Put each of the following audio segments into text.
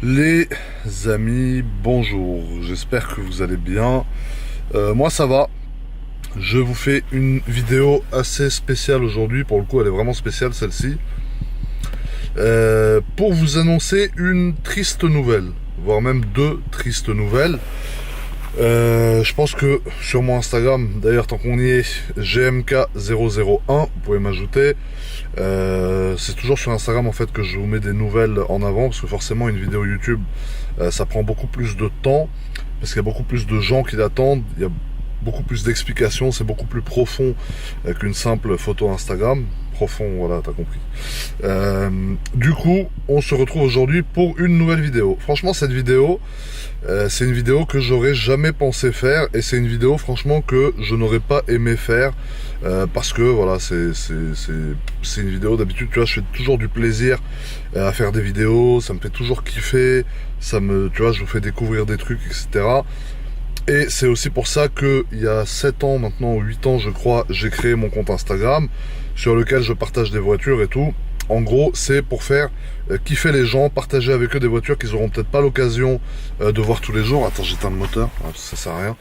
Les amis, bonjour, j'espère que vous allez bien. Moi ça va, je vous fais une vidéo assez spéciale aujourd'hui, pour le coup elle est vraiment spéciale celle-ci, pour vous annoncer une triste nouvelle, voire même deux tristes nouvelles. Je pense que sur mon Instagram, d'ailleurs tant qu'on y est, GMK001, vous pouvez m'ajouter. C'est toujours sur Instagram en fait que je vous mets des nouvelles en avant, parce que forcément une vidéo YouTube ça prend beaucoup plus de temps, parce qu'il y a beaucoup plus de gens qui l'attendent, il y a beaucoup plus d'explications, c'est beaucoup plus profond qu'une simple photo Instagram. Profond, voilà, t'as compris. Du coup, on se retrouve aujourd'hui pour une nouvelle vidéo. Franchement, cette vidéo, c'est une vidéo que j'aurais jamais pensé faire, et c'est une vidéo franchement que je n'aurais pas aimé faire, parce que voilà, c'est une vidéo d'habitude, tu vois, je fais toujours du plaisir à faire des vidéos, ça me fait toujours kiffer, tu vois, je vous fais découvrir des trucs, etc. Et c'est aussi pour ça que il y a 7 ans maintenant, ou 8 ans je crois, j'ai créé mon compte Instagram sur lequel je partage des voitures et tout. En gros, c'est pour faire kiffer les gens, partager avec eux des voitures qu'ils auront peut-être pas l'occasion de voir tous les jours. Attends, j'éteins le moteur, ça sert à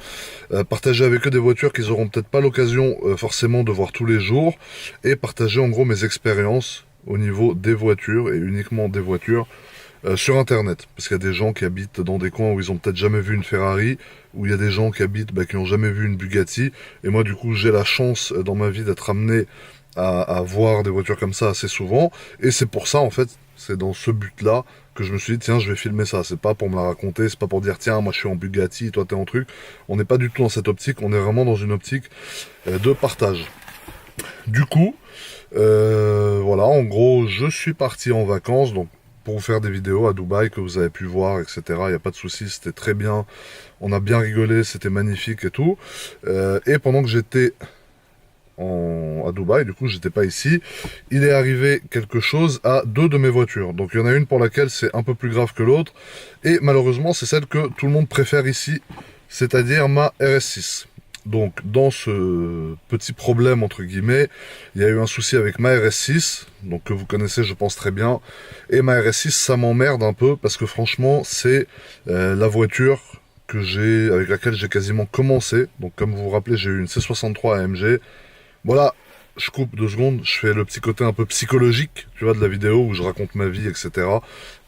rien. Partager avec eux des voitures qu'ils auront peut-être pas l'occasion forcément de voir tous les jours, et partager en gros mes expériences au niveau des voitures, et uniquement des voitures, sur internet, parce qu'il y a des gens qui habitent dans des coins où ils ont peut-être jamais vu une Ferrari, où il y a des gens qui habitent qui n'ont jamais vu une Bugatti, et moi du coup j'ai la chance dans ma vie d'être amené à voir des voitures comme ça assez souvent, et c'est pour ça en fait, c'est dans ce but-là que je me suis dit tiens, je vais filmer ça. C'est pas pour me la raconter, c'est pas pour dire tiens, moi je suis en Bugatti, toi t'es en truc. On n'est pas du tout dans cette optique, on est vraiment dans une optique de partage. Du coup, voilà, en gros, je suis parti en vacances, donc pour vous faire des vidéos à Dubaï que vous avez pu voir, etc. Il n'y a pas de souci, c'était très bien. On a bien rigolé, c'était magnifique et tout. Et pendant que j'étais à Dubaï, du coup, j'étais pas ici, il est arrivé quelque chose à deux de mes voitures. Donc il y en a une pour laquelle c'est un peu plus grave que l'autre. Et malheureusement, c'est celle que tout le monde préfère ici, c'est-à-dire ma RS6. Donc, dans ce petit problème, entre guillemets, il y a eu un souci avec ma RS6, donc que vous connaissez, je pense, très bien. Et ma RS6, ça m'emmerde un peu, parce que franchement, c'est la voiture avec laquelle j'ai quasiment commencé. Donc, comme vous vous rappelez, j'ai eu une C63 AMG. Voilà, je coupe 2 secondes, je fais le petit côté un peu psychologique, tu vois, de la vidéo où je raconte ma vie, etc.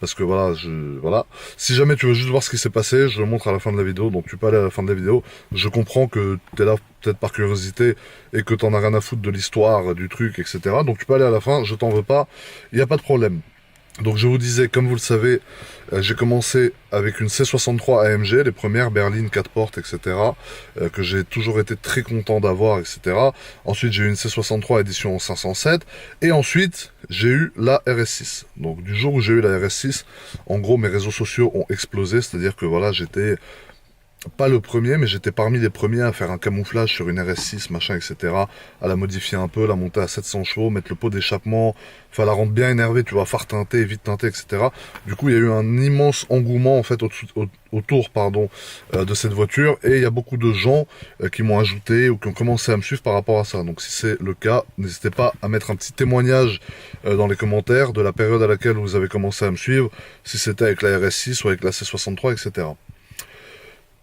Parce que voilà, voilà. Si jamais tu veux juste voir ce qui s'est passé, je le montre à la fin de la vidéo, donc tu peux aller à la fin de la vidéo. Je comprends que t'es là peut-être par curiosité et que t'en as rien à foutre de l'histoire, du truc, etc. Donc tu peux aller à la fin, je t'en veux pas, il n'y a pas de problème. Donc je vous disais, comme vous le savez, j'ai commencé avec une C63 AMG, les premières berlines 4 portes, etc., que j'ai toujours été très content d'avoir, etc. Ensuite j'ai eu une C63 édition 507, et ensuite j'ai eu la RS6. Donc du jour où j'ai eu la RS6, en gros mes réseaux sociaux ont explosé, c'est-à-dire que voilà, j'étais pas le premier, mais j'étais parmi les premiers à faire un camouflage sur une RS6, machin, etc. À la modifier un peu, la monter à 700 chevaux, mettre le pot d'échappement, enfin la rendre bien énervée, tu vois, phare teinté, vite teinté, etc. Du coup, il y a eu un immense engouement, en fait, autour, pardon, de cette voiture, et il y a beaucoup de gens qui m'ont ajouté ou qui ont commencé à me suivre par rapport à ça. Donc si c'est le cas, n'hésitez pas à mettre un petit témoignage dans les commentaires de la période à laquelle vous avez commencé à me suivre, si c'était avec la RS6 ou avec la C63, etc.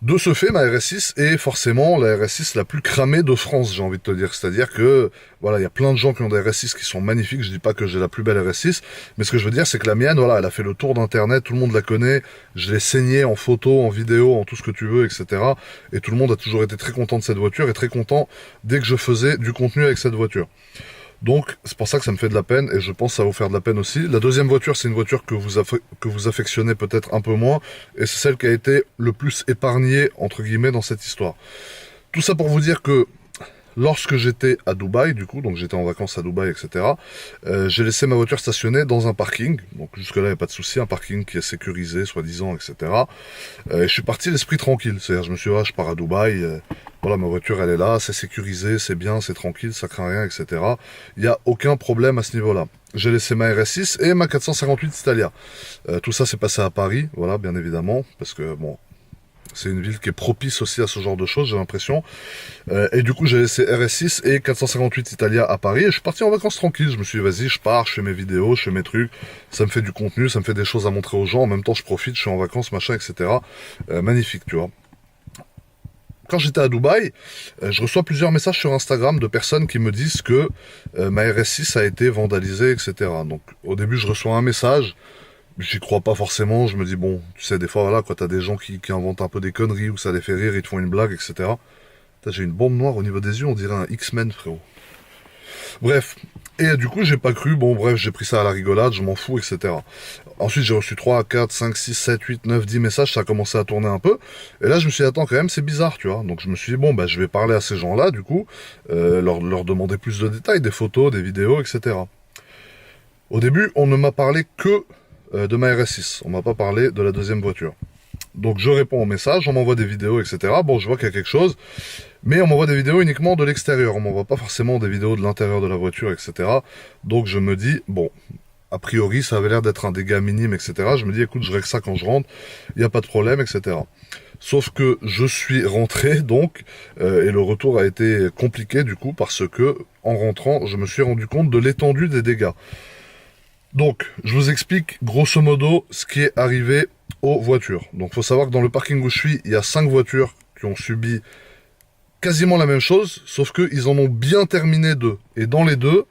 De ce fait, ma RS6 est forcément la RS6 la plus cramée de France, j'ai envie de te dire. C'est-à-dire que, voilà, il y a plein de gens qui ont des RS6 qui sont magnifiques. Je dis pas que j'ai la plus belle RS6, mais ce que je veux dire, c'est que la mienne, voilà, elle a fait le tour d'Internet, tout le monde la connaît. Je l'ai saignée en photo, en vidéo, en tout ce que tu veux, etc. Et tout le monde a toujours été très content de cette voiture et très content dès que je faisais du contenu avec cette voiture. Donc, c'est pour ça que ça me fait de la peine, et je pense que ça va vous faire de la peine aussi. La deuxième voiture, c'est une voiture que vous affectionnez peut-être un peu moins, et c'est celle qui a été le plus épargnée, entre guillemets, dans cette histoire. Tout ça pour vous dire que lorsque j'étais à Dubaï, du coup, donc j'étais en vacances à Dubaï, etc., j'ai laissé ma voiture stationnée dans un parking. Donc jusque-là, il n'y a pas de souci, un parking qui est sécurisé, soi-disant, etc. Et je suis parti l'esprit tranquille. C'est-à-dire, je me suis dit, ah, je pars à Dubaï, voilà, ma voiture, elle est là, c'est sécurisé, c'est bien, c'est tranquille, ça craint rien, etc. Il n'y a aucun problème à ce niveau-là. J'ai laissé ma RS6 et ma 458 Italia. Tout ça s'est passé à Paris, voilà, bien évidemment, parce que, bon, C'est une ville qui est propice aussi à ce genre de choses, j'ai l'impression. Et du coup, j'ai laissé RS6 et 458 Italia à Paris. Et je suis parti en vacances tranquille. Je me suis dit, vas-y, je pars, je fais mes vidéos, je fais mes trucs. Ça me fait du contenu, ça me fait des choses à montrer aux gens. En même temps, je profite, je suis en vacances, machin, etc. Magnifique, tu vois. Quand j'étais à Dubaï, je reçois plusieurs messages sur Instagram de personnes qui me disent que ma RS6 a été vandalisée, etc. Donc au début, je reçois un message, j'y crois pas forcément, je me dis bon, tu sais, des fois, voilà, quand t'as des gens qui inventent un peu des conneries ou ça les fait rire, ils te font une blague, etc. J'ai une bande noire au niveau des yeux, on dirait un X-Men, frérot. Bref, et du coup, j'ai pas cru, bon, bref, j'ai pris ça à la rigolade, je m'en fous, etc. Ensuite, j'ai reçu 3, 4, 5, 6, 7, 8, 9, 10 messages, ça a commencé à tourner un peu. Et là, je me suis dit, attends, quand même, c'est bizarre, tu vois. Donc, je me suis dit, bon, bah, je vais parler à ces gens-là, du coup, leur demander plus de détails, des photos, des vidéos, etc. Au début, on ne m'a parlé que de ma RS6. On m'a pas parlé de la deuxième voiture. Donc, je réponds aux messages, on m'envoie des vidéos, etc. Bon, je vois qu'il y a quelque chose. Mais on m'envoie des vidéos uniquement de l'extérieur. On m'envoie pas forcément des vidéos de l'intérieur de la voiture, etc. Donc, je me dis, bon, a priori, ça avait l'air d'être un dégât minime, etc. Je me dis, écoute, je règle ça quand je rentre, il n'y a pas de problème, etc. Sauf que je suis rentré, donc, et le retour a été compliqué, du coup, parce que, en rentrant, je me suis rendu compte de l'étendue des dégâts. Donc, je vous explique, grosso modo, ce qui est arrivé aux voitures. Donc, faut savoir que dans le parking où je suis, il y a 5 voitures qui ont subi quasiment la même chose, sauf qu'ils en ont bien terminé 2. Et dans les 2,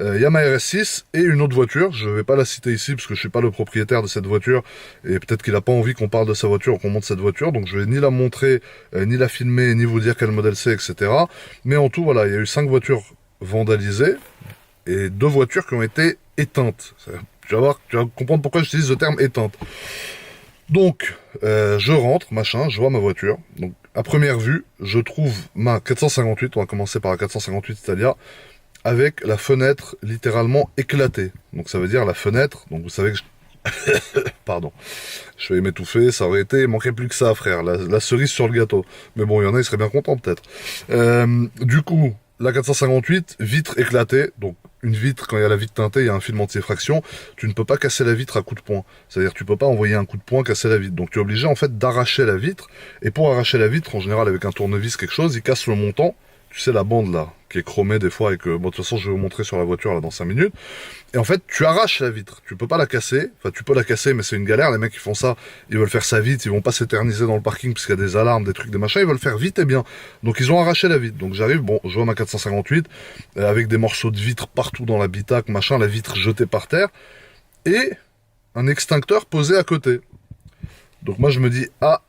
il y a ma RS6 et une autre voiture. Je vais pas la citer ici parce que je suis pas le propriétaire de cette voiture et peut-être qu'il a pas envie qu'on parle de sa voiture ou qu'on monte cette voiture. Donc je vais ni la montrer, ni la filmer, ni vous dire quel modèle c'est, etc. Mais en tout, voilà, il y a eu 5 voitures vandalisées et 2 voitures qui ont été éteintes. Tu vas comprendre pourquoi j'utilise le terme éteinte. Donc, je rentre, machin, je vois ma voiture. Donc, à première vue, je trouve ma 458, on va commencer par la 458 Italia, avec la fenêtre littéralement éclatée. Donc, ça veut dire la fenêtre, donc vous savez que pardon, je vais m'étouffer, ça aurait été, il manquait plus que ça, frère, la cerise sur le gâteau. Mais bon, il y en a, ils seraient bien contents, peut-être. Du coup, la 458, vitre éclatée, donc une vitre, quand il y a la vitre teintée, il y a un film anti-effraction, tu ne peux pas casser la vitre à coup de poing. C'est-à-dire tu peux pas envoyer un coup de poing, casser la vitre. Donc tu es obligé en fait d'arracher la vitre, et pour arracher la vitre, en général avec un tournevis, quelque chose, il casse le montant, tu sais la bande là, qui est chromée des fois, et que, bon, de toute façon je vais vous montrer sur la voiture là dans 5 minutes, et en fait tu arraches la vitre, tu peux pas la casser, enfin tu peux la casser mais c'est une galère, les mecs qui font ça, ils veulent faire ça vite, ils vont pas s'éterniser dans le parking parce qu'il y a des alarmes, des trucs, des machins, ils veulent faire vite et bien, donc ils ont arraché la vitre, donc j'arrive, bon, je vois ma 458, avec des morceaux de vitre partout dans l'habitacle, machin, la vitre jetée par terre, et un extincteur posé à côté. Donc moi je me dis, ah,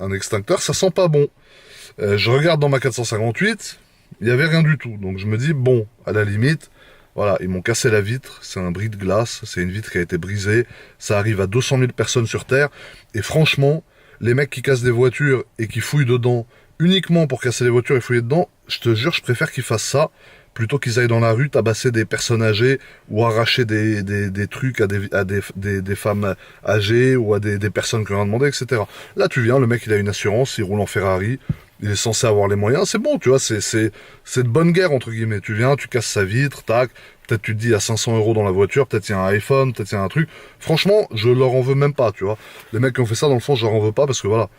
un extincteur ça sent pas bon. Je regarde dans ma 458, il y avait rien du tout. Donc je me dis, bon, à la limite, voilà, ils m'ont cassé la vitre, c'est un bris de glace, c'est une vitre qui a été brisée, ça arrive à 200 000 personnes sur Terre, et franchement, les mecs qui cassent des voitures et qui fouillent dedans, uniquement pour casser les voitures et fouiller dedans, je te jure, je préfère qu'ils fassent ça, plutôt qu'ils aillent dans la rue tabasser des personnes âgées, ou arracher des trucs à des femmes âgées, ou à des personnes qui ont rien demandé, etc. Là, tu viens, le mec, il a une assurance, il roule en Ferrari, il est censé avoir les moyens, c'est bon, tu vois, c'est de bonne guerre, entre guillemets. Tu viens, tu casses sa vitre, tac, peut-être tu te dis, il y a 500 € dans la voiture, peut-être il y a un iPhone, peut-être il y a un truc. Franchement, je leur en veux même pas, tu vois. Les mecs qui ont fait ça, dans le fond, je leur en veux pas, parce que voilà,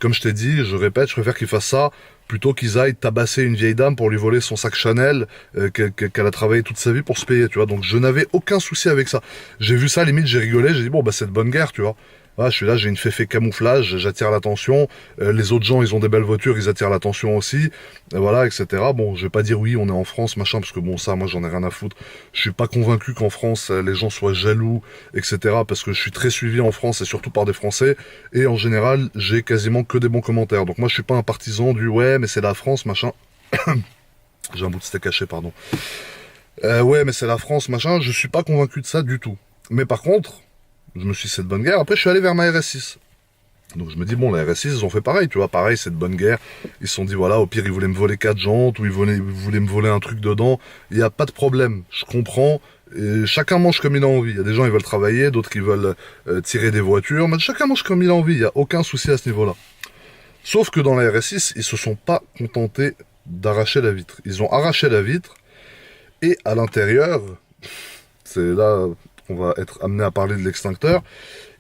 comme je t'ai dit, je répète, je préfère qu'ils fassent ça, plutôt qu'ils aillent tabasser une vieille dame pour lui voler son sac Chanel, qu'elle a travaillé toute sa vie pour se payer, tu vois. Donc je n'avais aucun souci avec ça. J'ai vu ça, limite, j'ai rigolé, j'ai dit, bon, bah c'est de bonne guerre, tu vois. Voilà, je suis là, j'ai une féfé camouflage, j'attire l'attention. Les autres gens, ils ont des belles voitures, ils attirent l'attention aussi. Voilà, etc. Bon, je vais pas dire oui, on est en France, machin, parce que bon, ça, moi, j'en ai rien à foutre. Je suis pas convaincu qu'en France, les gens soient jaloux, etc. Parce que je suis très suivi en France et surtout par des Français. Et en général, j'ai quasiment que des bons commentaires. Donc moi, je suis pas un partisan du ouais, mais c'est la France, machin. J'ai un bout de steak haché, pardon. Ouais, mais c'est la France, machin. Je suis pas convaincu de ça du tout. Mais par contre, je me suis dit, c'est de bonne guerre. Après, je suis allé vers ma RS6. Donc, je me dis, bon, la RS6, ils ont fait pareil, tu vois. Pareil, c'est de bonne guerre. Ils se sont dit, voilà, au pire, ils voulaient me voler 4 jantes ou ils voulaient me voler un truc dedans. Il n'y a pas de problème. Je comprends. Et chacun mange comme il a envie. Il y a des gens, ils veulent travailler, d'autres qui veulent tirer des voitures. Mais chacun mange comme il a envie. Il n'y a aucun souci à ce niveau-là. Sauf que dans la RS6, ils se sont pas contentés d'arracher la vitre. Ils ont arraché la vitre. Et à l'intérieur, c'est là... on va être amené à parler de l'extincteur,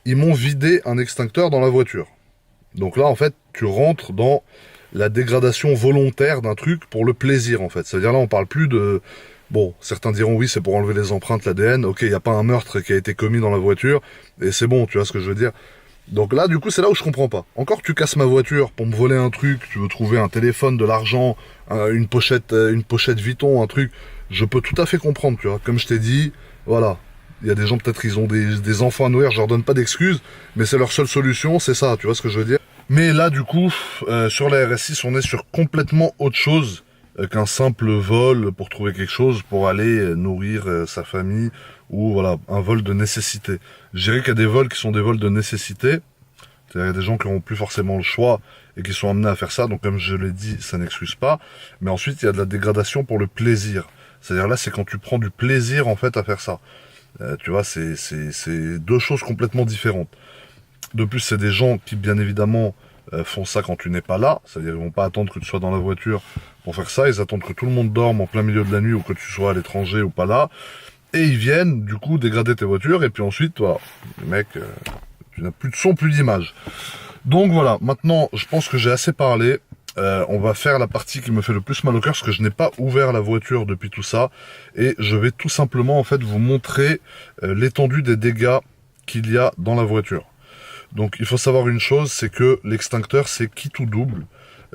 ils m'ont vidé un extincteur dans la voiture. Donc là, en fait, tu rentres dans la dégradation volontaire d'un truc pour le plaisir, en fait. C'est-à-dire là, on parle plus de... Bon, certains diront oui, c'est pour enlever les empreintes, l'ADN. Ok, il n'y a pas un meurtre qui a été commis dans la voiture, et c'est bon, tu vois ce que je veux dire. Donc là, du coup, c'est là où je comprends pas. Encore, tu casses ma voiture pour me voler un truc, tu veux trouver un téléphone, de l'argent, une pochette Vuitton, un truc, je peux tout à fait comprendre, tu vois. Comme je t'ai dit, voilà. Il y a des gens, peut-être, ils ont des enfants à nourrir, je leur donne pas d'excuses, mais c'est leur seule solution, c'est ça, tu vois ce que je veux dire. Mais là, du coup, sur la RS6, on est sur complètement autre chose qu'un simple vol pour trouver quelque chose, pour aller nourrir sa famille, ou voilà, un vol de nécessité. Je dirais qu'il y a des vols qui sont des vols de nécessité, c'est-à-dire il y a des gens qui n'ont plus forcément le choix et qui sont amenés à faire ça, donc comme je l'ai dit, ça n'excuse pas. Mais ensuite, il y a de la dégradation pour le plaisir. C'est-à-dire là, c'est quand tu prends du plaisir, en fait, à faire ça. Tu vois, c'est deux choses complètement différentes. De plus, c'est des gens qui, bien évidemment, font ça quand tu n'es pas là. C'est-à-dire qu'ils vont pas attendre que tu sois dans la voiture pour faire ça. Ils attendent que tout le monde dorme en plein milieu de la nuit ou que tu sois à l'étranger ou pas là. Et ils viennent, du coup, dégrader tes voitures. Et puis ensuite, voilà, le mec, tu n'as plus de son, plus d'image. Donc voilà, maintenant, je pense que j'ai assez parlé. On va faire la partie qui me fait le plus mal au cœur, parce que je n'ai pas ouvert la voiture depuis tout ça. Et je vais tout simplement, en fait, vous montrer l'étendue des dégâts qu'il y a dans la voiture. Donc il faut savoir une chose, c'est que l'extincteur c'est kit ou double,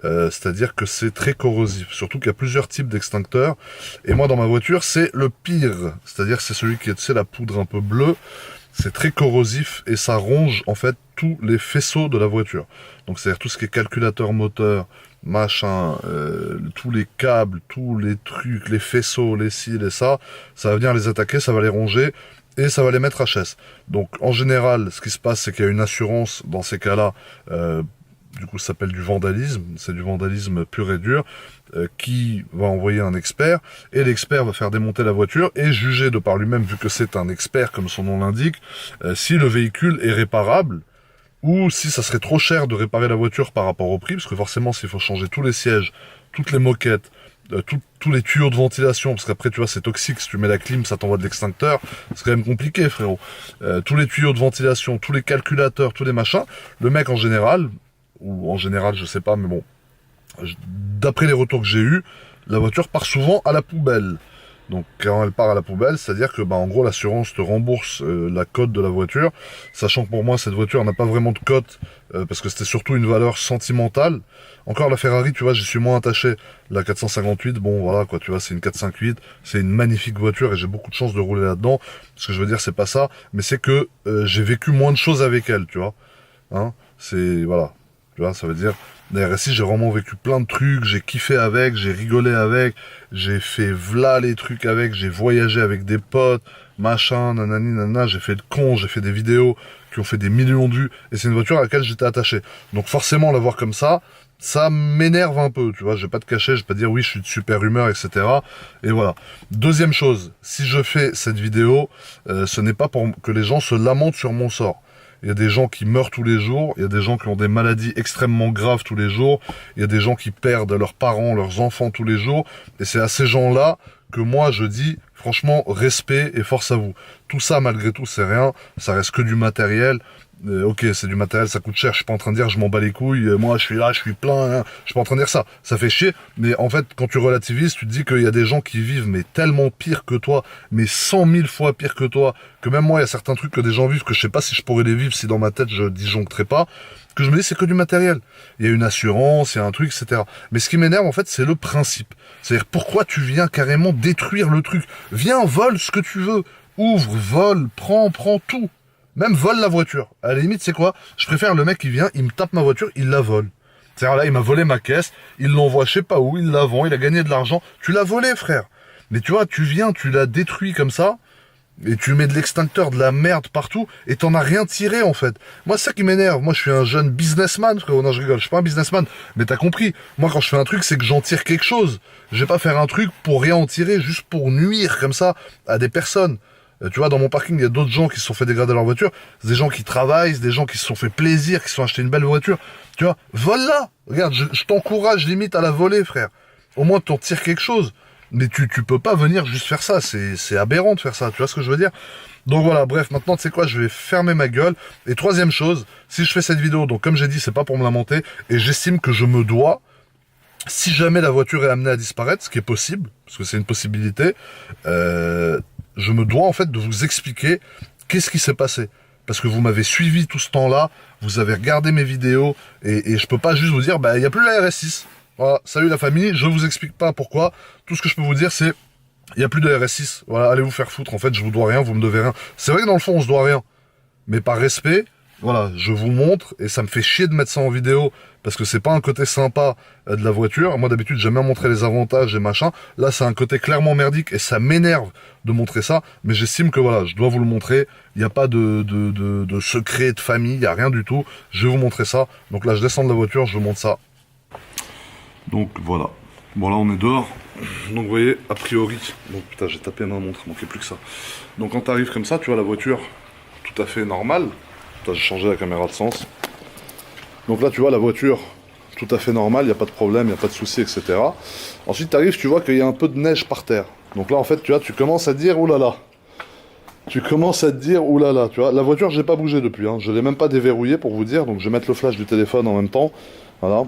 c'est-à-dire que c'est très corrosif, surtout qu'il y a plusieurs types d'extincteurs, et moi dans ma voiture c'est le pire, c'est-à-dire c'est celui qui est, tu sais, la poudre un peu bleue, c'est très corrosif et ça ronge en fait tous les faisceaux de la voiture, donc c'est-à-dire tout ce qui est calculateur moteur, machin, tous les câbles, tous les trucs, les faisceaux, les ci, les ça va venir les attaquer, ça va les ronger, et ça va les mettre HS. Donc en général, ce qui se passe, c'est qu'il y a une assurance dans ces cas-là, du coup ça s'appelle du vandalisme, c'est du vandalisme pur et dur, qui va envoyer un expert, et l'expert va faire démonter la voiture et juger de par lui-même, vu que c'est un expert comme son nom l'indique, si le véhicule est réparable, ou si ça serait trop cher de réparer la voiture par rapport au prix, parce que forcément s'il faut changer tous les sièges, toutes les moquettes, tous les tuyaux de ventilation, parce qu'après tu vois c'est toxique, si tu mets la clim ça t'envoie de l'extincteur, c'est quand même compliqué frérot, tous les tuyaux de ventilation, tous les calculateurs, tous les machins, le mec en général, ou en général je sais pas, mais bon, d'après les retours que j'ai eu, la voiture part souvent à la poubelle. Donc quand elle part à la poubelle, c'est-à-dire que en gros l'assurance te rembourse la cote de la voiture, sachant que pour moi cette voiture n'a pas vraiment de cote, parce que c'était surtout une valeur sentimentale. Encore la Ferrari, tu vois, j'y suis moins attaché. La 458, bon voilà quoi, tu vois, c'est une 458, c'est une magnifique voiture et j'ai beaucoup de chance de rouler là-dedans. Ce que je veux dire, c'est pas ça, mais c'est que j'ai vécu moins de choses avec elle, tu vois. Hein, c'est voilà, tu vois, ça veut dire. D'ailleurs, ici, j'ai vraiment vécu plein de trucs, j'ai kiffé avec, j'ai rigolé avec, j'ai fait v'là les trucs avec, j'ai voyagé avec des potes, machin, nanani, nanana, j'ai fait le con, j'ai fait des vidéos qui ont fait des millions de vues, et c'est une voiture à laquelle j'étais attaché. Donc forcément, la voir comme ça m'énerve un peu, tu vois, je vais pas te cacher, je vais pas dire oui, je suis de super humeur, etc. Et voilà. Deuxième chose, si je fais cette vidéo, ce n'est pas pour que les gens se lamentent sur mon sort. Il y a des gens qui meurent tous les jours, il y a des gens qui ont des maladies extrêmement graves tous les jours, il y a des gens qui perdent leurs parents, leurs enfants tous les jours, et c'est à ces gens-là que moi je dis, franchement, respect et force à vous. Tout ça, malgré tout, c'est rien, ça reste que du matériel. Ok, c'est du matériel, ça coûte cher, je suis pas en train de dire je m'en bats les couilles, moi je suis là, je suis plein, hein. Je suis pas en train de dire ça, ça fait chier, mais en fait quand tu relativises, tu te dis qu'il y a des gens qui vivent mais tellement pire que toi, mais 100 000 fois pire que toi, que même moi il y a certains trucs que des gens vivent que je sais pas si je pourrais les vivre si dans ma tête je disjoncterais pas, que je me dis c'est que du matériel, il y a une assurance, il y a un truc, etc. Mais ce qui m'énerve en fait c'est le principe, c'est-à-dire pourquoi tu viens carrément détruire le truc, viens vole ce que tu veux, ouvre, vole, prends tout. Même vole la voiture. À la limite, c'est quoi? Je préfère le mec qui vient, il me tape ma voiture, il la vole. C'est-à-dire là, il m'a volé ma caisse, il l'envoie je sais pas où, il la vend, il a gagné de l'argent. Tu l'as volé, frère. Mais tu vois, tu viens, tu l'as détruit comme ça, et tu mets de l'extincteur, de la merde partout, et t'en as rien tiré, en fait. Moi, c'est ça qui m'énerve. Moi, je suis un jeune businessman, frérot. Non, je rigole, je suis pas un businessman. Mais t'as compris. Moi, quand je fais un truc, c'est que j'en tire quelque chose. Je vais pas faire un truc pour rien en tirer, juste pour nuire, comme ça, à des personnes. Tu vois, dans mon parking, il y a d'autres gens qui se sont fait dégrader leur voiture. C'est des gens qui travaillent, c'est des gens qui se sont fait plaisir, qui se sont achetés une belle voiture. Tu vois, vole-la. Regarde, je t'encourage limite à la voler, frère. Au moins, t'en tires quelque chose. Mais tu peux pas venir juste faire ça, c'est aberrant de faire ça, tu vois ce que je veux dire? Donc voilà, bref, maintenant tu sais quoi, je vais fermer ma gueule. Et troisième chose, si je fais cette vidéo, donc comme j'ai dit, c'est pas pour me lamenter, et j'estime que je me dois, si jamais la voiture est amenée à disparaître, ce qui est possible, parce que c'est une possibilité, je me dois en fait de vous expliquer qu'est-ce qui s'est passé. Parce que vous m'avez suivi tout ce temps-là, vous avez regardé mes vidéos, et je peux pas juste vous dire, bah il n'y a plus la RS6. Voilà, salut la famille, je vous explique pas pourquoi. Tout ce que je peux vous dire, c'est il n'y a plus de RS6. Voilà, allez vous faire foutre. En fait, je vous dois rien, vous me devez rien. C'est vrai que dans le fond, on se doit rien. Mais par respect, voilà, je vous montre, et ça me fait chier de mettre ça en vidéo, parce que c'est pas un côté sympa de la voiture. Moi, d'habitude, j'aime bien montrer les avantages et machin. Là, c'est un côté clairement merdique, et ça m'énerve de montrer ça. Mais j'estime que voilà, je dois vous le montrer. Il n'y a pas de secret de famille, il n'y a rien du tout. Je vais vous montrer ça. Donc là, je descends de la voiture, je vous montre ça. Donc voilà. Bon, là, on est dehors. Donc vous voyez, a priori, donc putain j'ai tapé ma montre, il manquait plus que ça. Donc quand tu arrives comme ça, tu vois la voiture tout à fait normale. Putain, j'ai changé la caméra de sens. Donc là tu vois la voiture tout à fait normale, il n'y a pas de problème, il n'y a pas de souci, etc. Ensuite tu arrives, tu vois qu'il y a un peu de neige par terre. Donc là en fait tu vois, tu commences à te dire oulala. Tu commences à te dire oulala, tu vois. La voiture j'ai pas bougé depuis, hein. Je l'ai même pas déverrouillée pour vous dire. Donc je vais mettre le flash du téléphone en même temps. Voilà.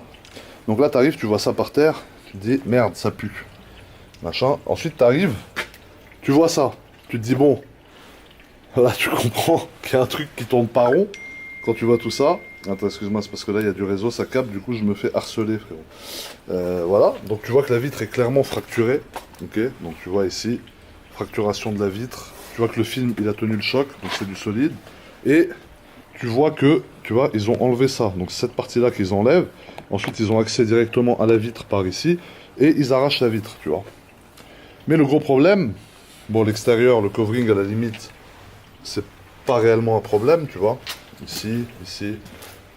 Donc là tu arrives, tu vois ça par terre, tu te dis merde ça pue. Machin. Ensuite, tu arrives, tu vois ça, tu te dis bon, là tu comprends qu'il y a un truc qui tourne pas rond quand tu vois tout ça. Attends, excuse-moi, c'est parce que là il y a du réseau, ça capte, du coup je me fais harceler, frérot. Voilà, donc tu vois que la vitre est clairement fracturée. Ok, donc tu vois ici, fracturation de la vitre. Tu vois que le film il a tenu le choc, donc c'est du solide. Et tu vois que, tu vois, ils ont enlevé ça. Donc cette partie-là qu'ils enlèvent. Ensuite, ils ont accès directement à la vitre par ici. Et ils arrachent la vitre, tu vois. Mais le gros problème, bon l'extérieur, le covering à la limite, c'est pas réellement un problème, tu vois. Ici, ici.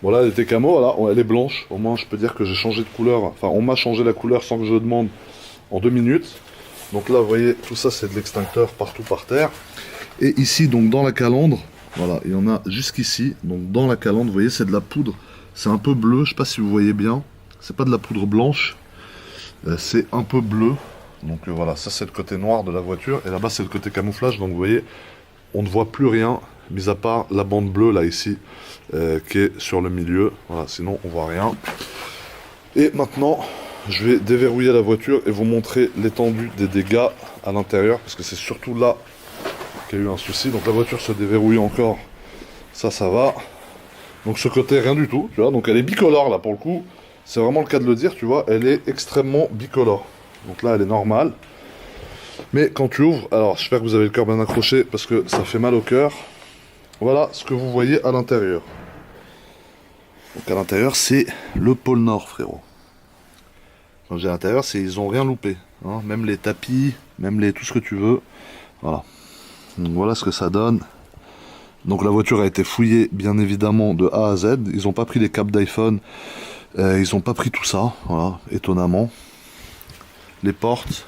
Bon là elle était camo, voilà, elle est blanche. Au moins je peux dire que j'ai changé de couleur. Enfin on m'a changé la couleur sans que je demande en 2 minutes. Donc là vous voyez, tout ça c'est de l'extincteur partout par terre. Et ici donc dans la calandre, voilà, il y en a jusqu'ici. Donc dans la calandre, vous voyez c'est de la poudre. C'est un peu bleu, je sais pas si vous voyez bien. C'est pas de la poudre blanche. C'est un peu bleu. Donc voilà, ça c'est le côté noir de la voiture. Et là-bas c'est le côté camouflage. Donc vous voyez, on ne voit plus rien, mis à part la bande bleue là ici, qui est sur le milieu. Voilà, sinon on voit rien. Et maintenant, je vais déverrouiller la voiture et vous montrer l'étendue des dégâts à l'intérieur. Parce que c'est surtout là qu'il y a eu un souci. Donc la voiture se déverrouille encore. Ça va. Donc ce côté, rien du tout. Tu vois, donc elle est bicolore là pour le coup. C'est vraiment le cas de le dire, tu vois, elle est extrêmement bicolore. Donc là, elle est normale. Mais quand tu ouvres, alors j'espère que vous avez le cœur bien accroché parce que ça fait mal au cœur. Voilà ce que vous voyez à l'intérieur. Donc à l'intérieur, c'est le pôle Nord, frérot. Quand j'ai à l'intérieur, c'est ils ont rien loupé. Hein, même les tapis, même tout ce que tu veux. Voilà. Donc voilà ce que ça donne. Donc la voiture a été fouillée, bien évidemment, de A à Z. Ils n'ont pas pris les câbles d'iPhone. Ils n'ont pas pris tout ça, voilà, étonnamment. Les portes,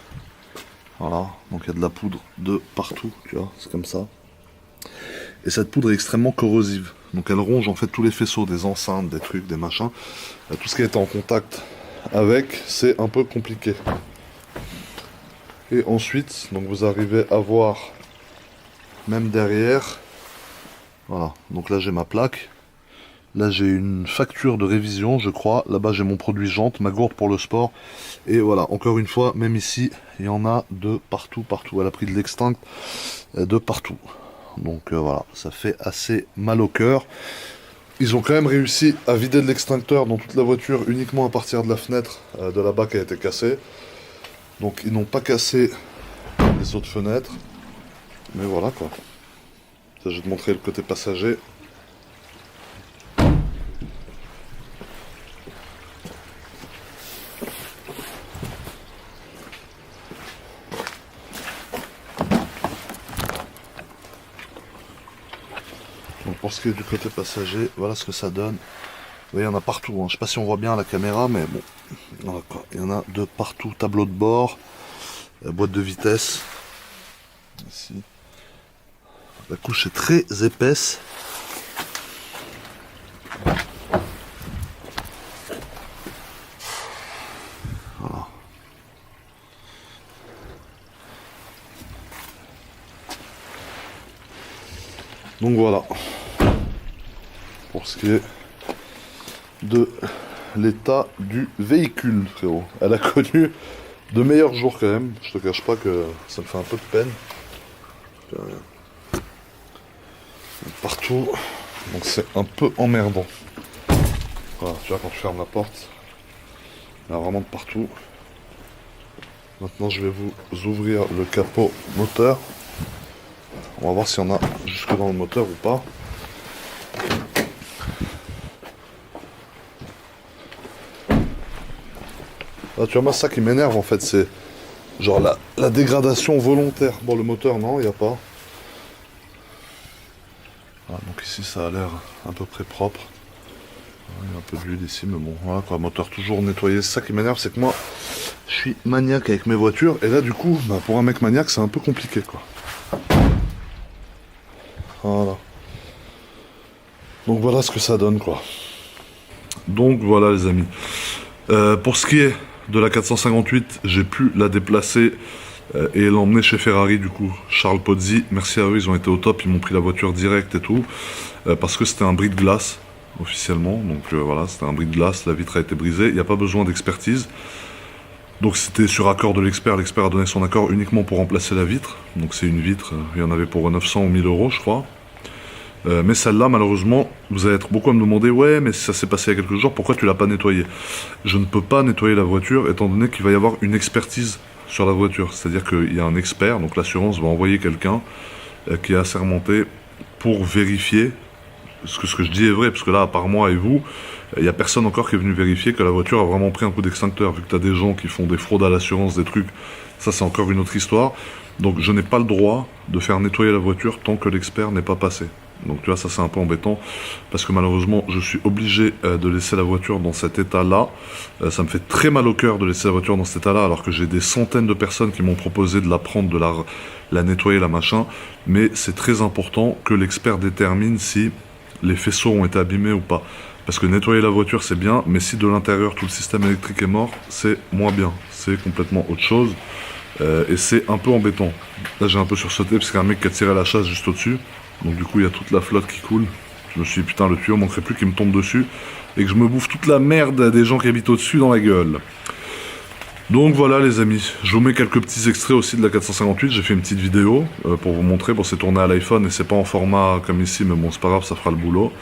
voilà, donc il y a de la poudre de partout, tu vois, c'est comme ça. Et cette poudre est extrêmement corrosive, donc elle ronge en fait tous les faisceaux, des enceintes, des trucs, des machins. Tout ce qui est en contact avec, c'est un peu compliqué. Et ensuite, donc vous arrivez à voir, même derrière, voilà, donc là j'ai ma plaque. Là j'ai une facture de révision je crois, là-bas j'ai mon produit jante, ma gourde pour le sport. Et voilà, encore une fois, même ici, il y en a de partout, partout. Elle a pris de l'extinct de partout. Donc voilà, ça fait assez mal au cœur. Ils ont quand même réussi à vider de l'extincteur dans toute la voiture uniquement à partir de la fenêtre de là-bas qui a été cassée. Donc ils n'ont pas cassé les autres fenêtres. Mais voilà quoi. Ça, je vais te montrer le côté passager. Donc pour ce qui est du côté passager, voilà ce que ça donne. Vous voyez, il y en a partout, hein. Je sais pas si on voit bien à la caméra, mais bon, voilà quoi. Il y en a de partout, tableau de bord, boîte de vitesse. Ici. La couche est très épaisse. Voilà. Donc voilà, pour ce qui est de l'état du véhicule, frérot. Elle a connu de meilleurs jours quand même, je te cache pas que ça me fait un peu de peine. Partout, donc c'est un peu emmerdant. Voilà, tu vois, quand je ferme la porte, il y a vraiment de partout. Maintenant je vais vous ouvrir le capot moteur. On va voir s'il y en a jusque dans le moteur ou pas. Là, tu vois, moi, ça qui m'énerve en fait, c'est genre la dégradation volontaire. Bon, le moteur, non, il n'y a pas. Voilà, donc ici, ça a l'air à peu près propre. Il y a un peu d'huile ici, mais bon, voilà quoi, moteur toujours nettoyé. C'est ça qui m'énerve, c'est que moi, je suis maniaque avec mes voitures. Et là, du coup, bah, pour un mec maniaque, c'est un peu compliqué, quoi. Voilà. Donc voilà ce que ça donne, quoi. Donc voilà, les amis. Pour ce qui est de la 458, j'ai pu la déplacer et l'emmener chez Ferrari, du coup. Charles Pozzi, merci à eux, ils ont été au top, ils m'ont pris la voiture direct et tout. Parce que c'était un bris de glace, officiellement. Donc voilà, c'était un bris de glace, la vitre a été brisée. Il n'y a pas besoin d'expertise. Donc c'était sur accord de l'expert. L'expert a donné son accord uniquement pour remplacer la vitre. Donc c'est une vitre, il y en avait pour 900 ou 1000 euros, je crois. Mais celle-là, malheureusement, vous allez être beaucoup à me demander « Ouais, mais ça s'est passé il y a quelques jours, pourquoi tu l'as pas nettoyée ?» Je ne peux pas nettoyer la voiture, étant donné qu'il va y avoir une expertise sur la voiture. C'est-à-dire qu'il y a un expert, donc l'assurance va envoyer quelqu'un qui est assermenté pour vérifier ce que je dis est vrai. Parce que là, à part moi et vous, il n'y a personne encore qui est venu vérifier que la voiture a vraiment pris un coup d'extincteur. Vu que tu as des gens qui font des fraudes à l'assurance, des trucs, ça c'est encore une autre histoire. Donc je n'ai pas le droit de faire nettoyer la voiture tant que l'expert n'est pas passé. Donc tu vois, ça c'est un peu embêtant, parce que malheureusement je suis obligé de laisser la voiture dans cet état-là. Ça me fait très mal au cœur de laisser la voiture dans cet état-là, alors que j'ai des centaines de personnes qui m'ont proposé de la prendre, de la nettoyer, la machin. Mais c'est très important que l'expert détermine si les faisceaux ont été abîmés ou pas. Parce que nettoyer la voiture c'est bien, mais si de l'intérieur tout le système électrique est mort, c'est moins bien. C'est complètement autre chose. Et c'est un peu embêtant. Là j'ai un peu sursauté parce qu'il y a un mec qui a tiré la chasse juste au-dessus. Donc du coup il y a toute la flotte qui coule. Je me suis dit putain, le tuyau manquerait plus qu'il me tombe dessus et que je me bouffe toute la merde des gens qui habitent au-dessus dans la gueule. Donc voilà les amis, je vous mets quelques petits extraits aussi de la 458. J'ai fait une petite vidéo pour vous montrer. Bon, c'est tourné à l'iPhone et c'est pas en format comme ici, mais bon c'est pas grave, ça fera le boulot.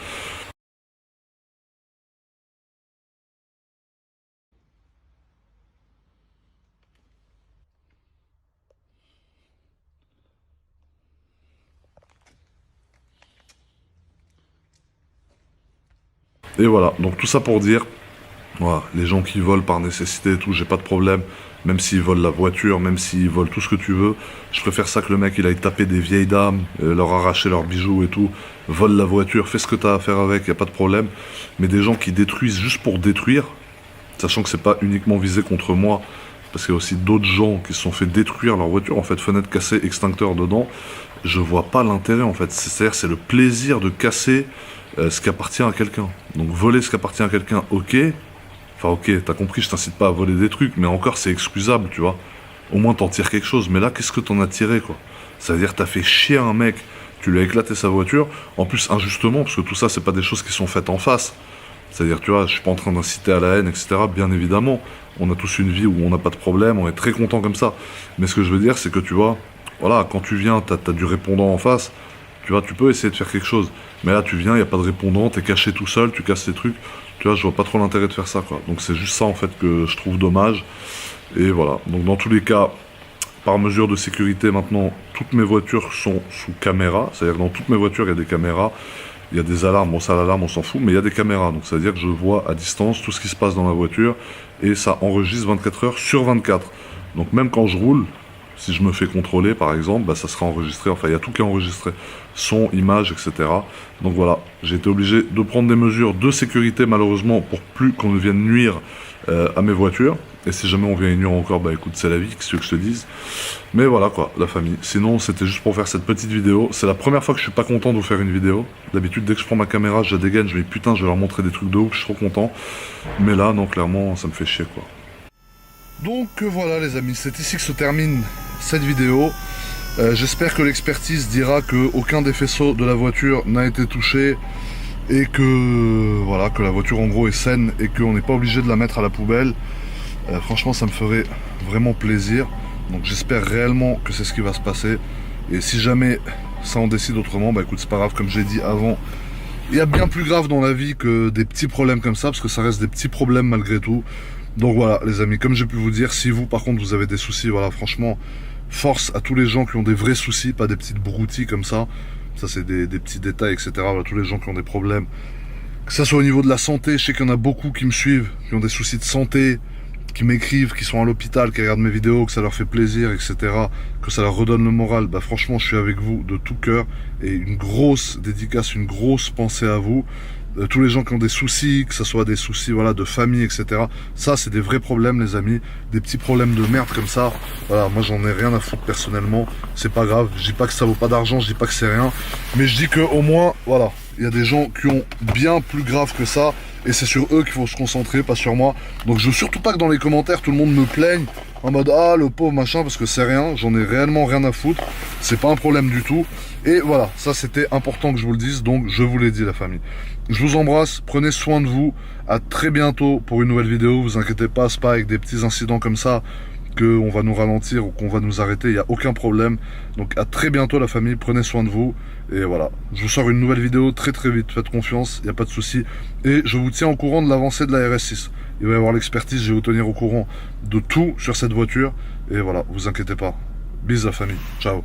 Et voilà, donc tout ça pour dire, voilà, les gens qui volent par nécessité et tout, j'ai pas de problème. Même s'ils volent la voiture, même s'ils volent tout ce que tu veux, je préfère ça que le mec il aille taper des vieilles dames, leur arracher leurs bijoux et tout, vole la voiture, fais ce que t'as à faire avec, y a pas de problème. Mais des gens qui détruisent juste pour détruire, sachant que c'est pas uniquement visé contre moi, parce qu'il y a aussi d'autres gens qui se sont fait détruire leur voiture, en fait, fenêtre cassée, extincteur dedans, je vois pas l'intérêt en fait. C'est-à-dire c'est le plaisir de casser ce qui appartient à quelqu'un. Donc voler ce qui appartient à quelqu'un, ok. Enfin ok, t'as compris, je t'incite pas à voler des trucs, mais encore c'est excusable, tu vois. Au moins t'en tires quelque chose, mais là qu'est-ce que t'en as tiré quoi? C'est-à-dire t'as fait chier un mec, tu lui as éclaté sa voiture, en plus injustement, parce que tout ça c'est pas des choses qui sont faites en face. C'est-à-dire tu vois, je suis pas en train d'inciter à la haine, etc. Bien évidemment, on a tous une vie où on n'a pas de problème, on est très content comme ça. Mais ce que je veux dire c'est que tu vois, voilà, quand tu viens, t'as du répondant en face, tu vois, tu peux essayer de faire quelque chose. Mais là tu viens, il n'y a pas de répondant, t'es caché tout seul, tu casses tes trucs. Tu vois, je vois pas trop l'intérêt de faire ça, quoi. Donc c'est juste ça, en fait, que je trouve dommage. Et voilà. Donc dans tous les cas, par mesure de sécurité, maintenant, toutes mes voitures sont sous caméra. C'est-à-dire que dans toutes mes voitures, il y a des caméras. Il y a des alarmes. Bon, ça, l'alarme, on s'en fout. Mais il y a des caméras. Donc c'est-à-dire que je vois à distance tout ce qui se passe dans la voiture. Et ça enregistre 24 heures sur 24. Donc même quand je roule, si je me fais contrôler, par exemple, bah, ça sera enregistré. Enfin, il y a tout qui est enregistré. Son, image, etc. Donc voilà, j'ai été obligé de prendre des mesures de sécurité, malheureusement, pour plus qu'on ne vienne nuire à mes voitures. Et si jamais on vient y nuire encore, bah écoute, c'est la vie, qu'est-ce que je te dise. Mais voilà quoi, la famille. Sinon, c'était juste pour faire cette petite vidéo. C'est la première fois que je suis pas content de vous faire une vidéo. D'habitude, dès que je prends ma caméra, je la dégaine, je me dis putain, je vais leur montrer des trucs de ouf, je suis trop content. Mais là, non, clairement, ça me fait chier quoi. Donc voilà les amis, c'est ici que se termine cette vidéo. J'espère que l'expertise dira qu'aucun des faisceaux de la voiture n'a été touché et que voilà, que la voiture en gros est saine et qu'on n'est pas obligé de la mettre à la poubelle. Franchement, ça me ferait vraiment plaisir. Donc j'espère réellement que c'est ce qui va se passer. Et si jamais ça en décide autrement, bah écoute, c'est pas grave, comme j'ai dit avant. Il y a bien plus grave dans la vie que des petits problèmes comme ça, parce que ça reste des petits problèmes malgré tout. Donc voilà les amis, comme j'ai pu vous dire, si vous par contre vous avez des soucis, voilà franchement, force à tous les gens qui ont des vrais soucis, pas des petites broutilles comme ça. Ça c'est des petits détails, etc. Voilà, tous les gens qui ont des problèmes, que ça soit au niveau de la santé, je sais qu'il y en a beaucoup qui me suivent, qui ont des soucis de santé, qui m'écrivent, qui sont à l'hôpital, qui regardent mes vidéos, que ça leur fait plaisir, etc., que ça leur redonne le moral. Bah franchement, je suis avec vous de tout cœur et une grosse dédicace, une grosse pensée à vous. Tous les gens qui ont des soucis, que ce soit des soucis voilà, de famille, etc. Ça, c'est des vrais problèmes, les amis. Des petits problèmes de merde comme ça. Voilà, moi, j'en ai rien à foutre personnellement. C'est pas grave. Je dis pas que ça vaut pas d'argent, je dis pas que c'est rien. Mais je dis que au moins, voilà, il y a des gens qui ont bien plus grave que ça. Et c'est sur eux qu'il faut se concentrer, pas sur moi. Donc je veux surtout pas que dans les commentaires, tout le monde me plaigne en mode ah le pauvre machin, parce que c'est rien, j'en ai réellement rien à foutre. C'est pas un problème du tout. Et voilà, ça c'était important que je vous le dise, donc je vous l'ai dit la famille. Je vous embrasse, prenez soin de vous. À très bientôt pour une nouvelle vidéo. Vous inquiétez pas, c'est pas avec des petits incidents comme ça qu'on va nous ralentir ou qu'on va nous arrêter, il n'y a aucun problème. Donc à très bientôt la famille, prenez soin de vous. Et voilà, je vous sors une nouvelle vidéo très très vite, faites confiance, il n'y a pas de souci. Et je vous tiens au courant de l'avancée de la RS6. Il va y avoir l'expertise, je vais vous tenir au courant de tout sur cette voiture. Et voilà, vous inquiétez pas. Bisous la famille, ciao.